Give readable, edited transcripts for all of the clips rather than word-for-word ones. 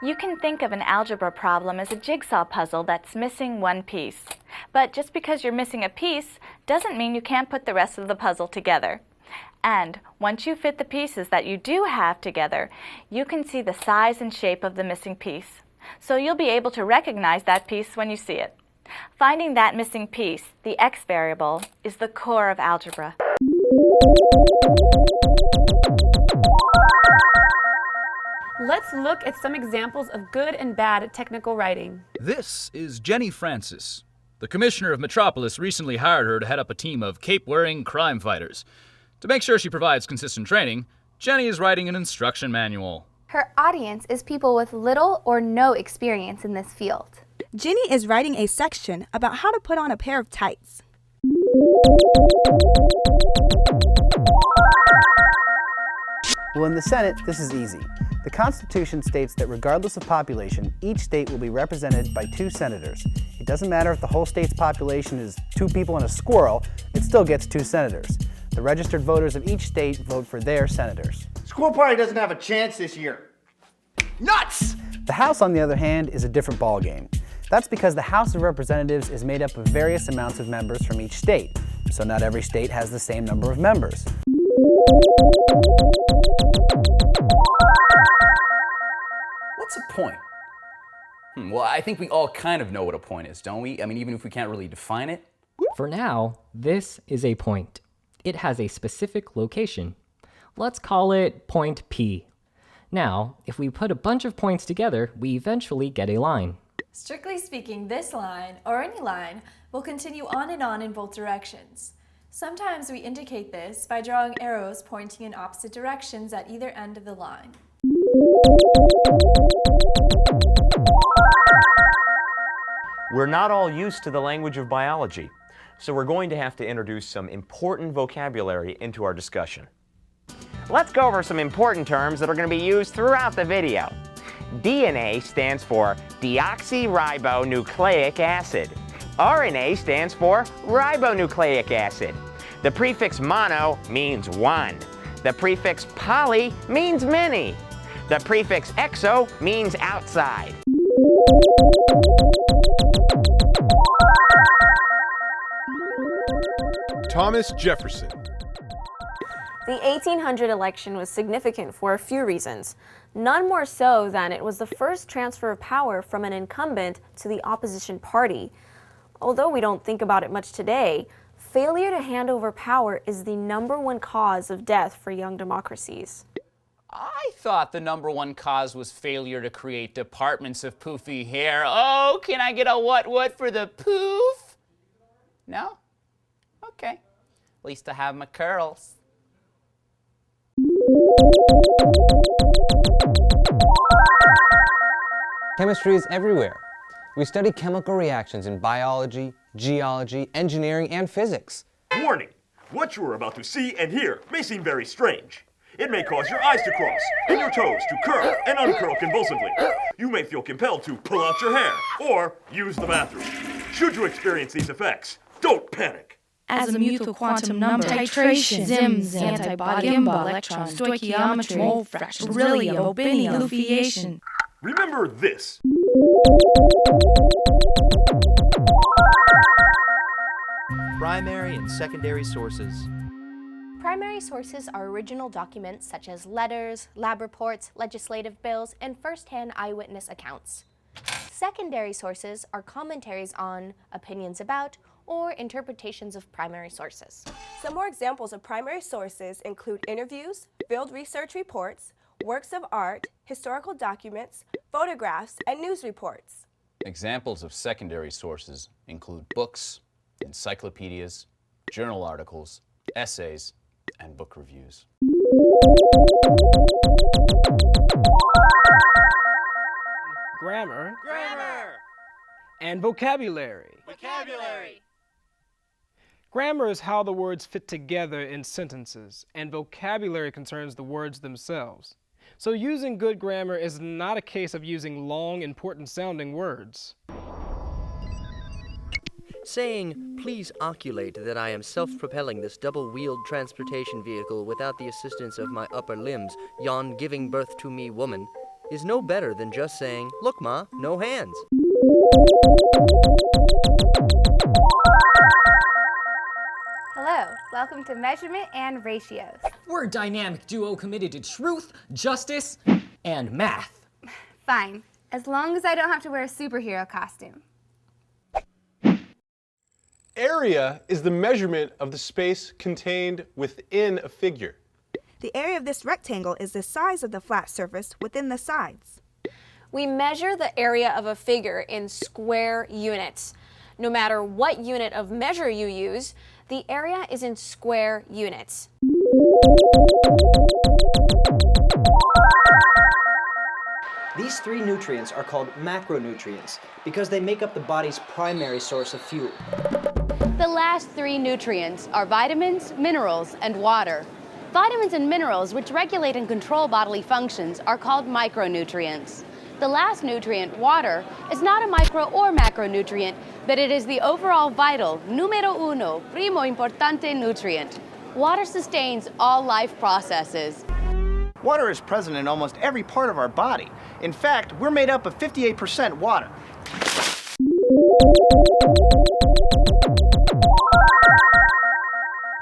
You can think of an algebra problem as a jigsaw puzzle that's missing one piece. But just because you're missing a piece doesn't mean you can't put the rest of the puzzle together. And once you fit the pieces that you do have together, you can see the size and shape of the missing piece. So you'll be able to recognize that piece when you see it. Finding that missing piece, the x variable, is the core of algebra. Let's look at some examples of good and bad technical writing. This is Jenny Francis. The commissioner of Metropolis recently hired her to head up a team of cape-wearing crime fighters. To make sure she provides consistent training, Jenny is writing an instruction manual. Her audience is people with little or no experience in this field. Jenny is writing a section about how to put on a pair of tights. Well, in the Senate, this is easy. The Constitution states that regardless of population, each state will be represented by 2 senators. It doesn't matter if the whole state's population is 2 people and a squirrel, it still gets 2 senators. The registered voters of each state vote for their senators. School party doesn't have a chance this year. Nuts! The House, on the other hand, is a different ballgame. That's because the House of Representatives is made up of various amounts of members from each state, so not every state has the same number of members. What's a point? Well, I think we all kind of know what a point is, don't we? I mean, even if we can't really define it. For now, this is a point. It has a specific location. Let's call it point P. Now, if we put a bunch of points together, we eventually get a line. Strictly speaking, this line, or any line, will continue on in both directions. Sometimes we indicate this by drawing arrows pointing in opposite directions at either end of the line. We're not all used to the language of biology, so we're going to have to introduce some important vocabulary into our discussion. Let's go over some important terms that are going to be used throughout the video. DNA stands for deoxyribonucleic acid. RNA stands for ribonucleic acid. The prefix mono means one. The prefix poly means many. The prefix exo means outside. Thomas Jefferson. The 1800 election was significant for a few reasons. None more so than it was the first transfer of power from an incumbent to the opposition party. Although we don't think about it much today, failure to hand over power is the #1 cause of death for young democracies. I thought the #1 cause was failure to create departments of poofy hair. Oh, can I get a what for the poof? No? Okay. At least I have my curls. Chemistry is everywhere. We study chemical reactions in biology, geology, engineering, and physics. Warning! What you are about to see and hear may seem very strange. It may cause your eyes to cross and your toes to curl and uncurl convulsively. You may feel compelled to pull out your hair or use the bathroom. Should you experience these effects, don't panic. Azimuthal quantum number, titration, ZIMS, antibody, gimbal, electron, stoichiometry, mole fraction, beryllium, bobinium, elufiation. Remember this. Primary and secondary sources. Primary sources are original documents such as letters, lab reports, legislative bills, and first-hand eyewitness accounts. Secondary sources are commentaries on, opinions about, or interpretations of primary sources. Some more examples of primary sources include interviews, field research reports, works of art, historical documents, photographs, and news reports. Examples of secondary sources include books, encyclopedias, journal articles, essays, and book reviews. Grammar. Grammar. And vocabulary. Vocabulary. Grammar is how the words fit together in sentences, and vocabulary concerns the words themselves. So using good grammar is not a case of using long, important-sounding words. saying, "Please oculate that I am self-propelling this double-wheeled transportation vehicle without the assistance of my upper limbs, yon giving birth to me woman," is no better than just saying, "Look, Ma, no hands." Hello, welcome to Measurement and Ratios. We're a dynamic duo committed to truth, justice, and math. Fine, as long as I don't have to wear a superhero costume. Area is the measurement of the space contained within a figure. The area of this rectangle is the size of the flat surface within the sides. We measure the area of a figure in square units. No matter what unit of measure you use, the area is in square units. These three nutrients are called macronutrients because they make up the body's primary source of fuel. The last three nutrients are vitamins, minerals, and water. Vitamins and minerals, which regulate and control bodily functions, are called micronutrients. The last nutrient, water, is not a micro or macronutrient, but it is the overall vital, numero uno, primo importante nutrient. Water sustains all life processes. Water is present in almost every part of our body. In fact, we're made up of 58% water.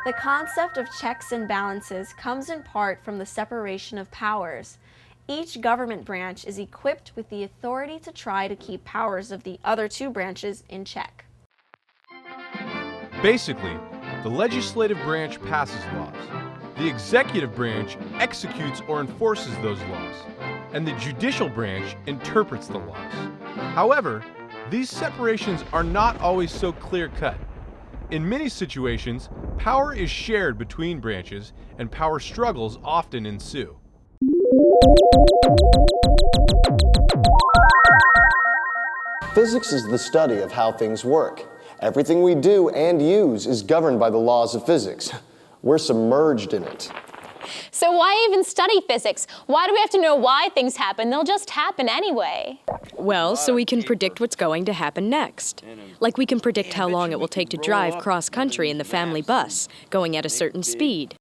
The concept of checks and balances comes in part from the separation of powers. Each government branch is equipped with the authority to try to keep powers of the other two branches in check. Basically, the legislative branch passes laws, the executive branch executes or enforces those laws, and the judicial branch interprets the laws. However, these separations are not always so clear-cut. In many situations, power is shared between branches, and power struggles often ensue. Physics is the study of how things work. Everything we do and use is governed by the laws of physics. We're submerged in it. So why even study physics? Why do we have to know why things happen? They'll just happen anyway. Well, so we can predict what's going to happen next. Like we can predict how long it will take to drive cross-country in the family bus, going at a certain speed.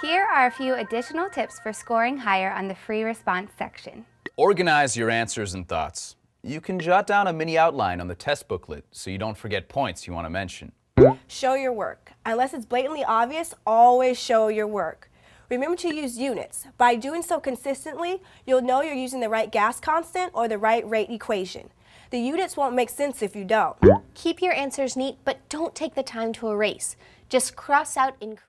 Here are a few additional tips for scoring higher on the free response section. Organize your answers and thoughts. You can jot down a mini outline on the test booklet so you don't forget points you want to mention. Show your work. Unless it's blatantly obvious, always show your work. Remember to use units. By doing so consistently, you'll know you're using the right gas constant or the right rate equation. The units won't make sense if you don't. Keep your answers neat, but don't take the time to erase. Just cross out incorrect.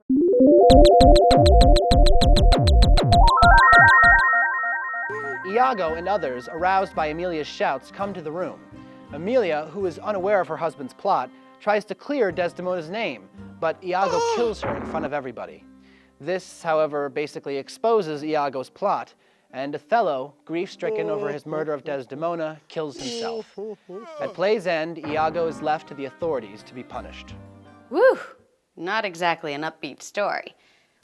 Iago and others, aroused by Emilia's shouts, come to the room. Emilia, who is unaware of her husband's plot, tries to clear Desdemona's name, but Iago kills her in front of everybody. This, however, basically exposes Iago's plot, and Othello, grief-stricken over his murder of Desdemona, kills himself. At play's end, Iago is left to the authorities to be punished. Whew, not exactly an upbeat story.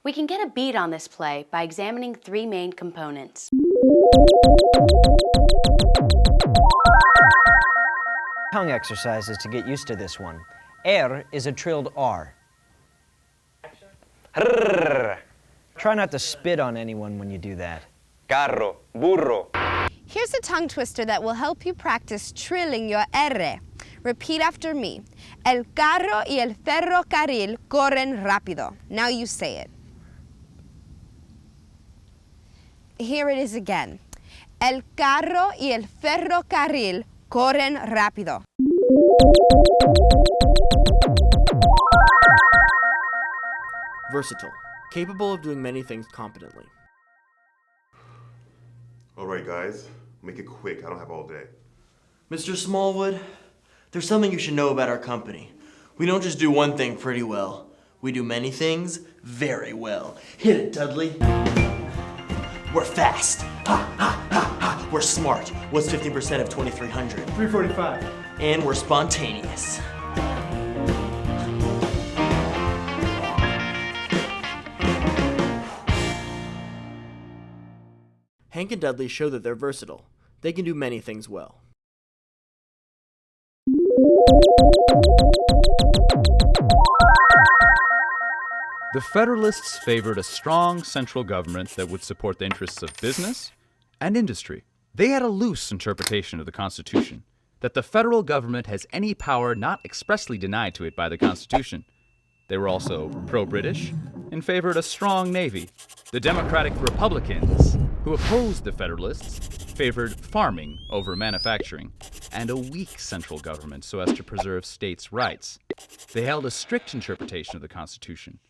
We can get a beat on this play by examining three main components. Tongue exercises to get used to this one. Er is a trilled R. Try not to spit on anyone when you do that. Carro, burro. Here's a tongue twister that will help you practice trilling your R. Repeat after me. El carro y el ferrocarril corren rápido. Now you say it. Here it is again. El carro y el ferrocarril corren rápido. Versatile, capable of doing many things competently. All right, guys, make it quick. I don't have all day. Mr. Smallwood, there's something you should know about our company. We don't just do one thing pretty well. We do many things very well. Hit it, Dudley. We're fast. Ha, ha, ha, ha. We're smart. What's 15% of 2,300? 345. And we're spontaneous. Hank and Dudley show that they're versatile. They can do many things well. The Federalists favored a strong central government that would support the interests of business and industry. They had a loose interpretation of the Constitution, that the federal government has any power not expressly denied to it by the Constitution. They were also pro-British and favored a strong navy. The Democratic Republicans, who opposed the Federalists, favored farming over manufacturing and a weak central government so as to preserve states' rights. They held a strict interpretation of the Constitution.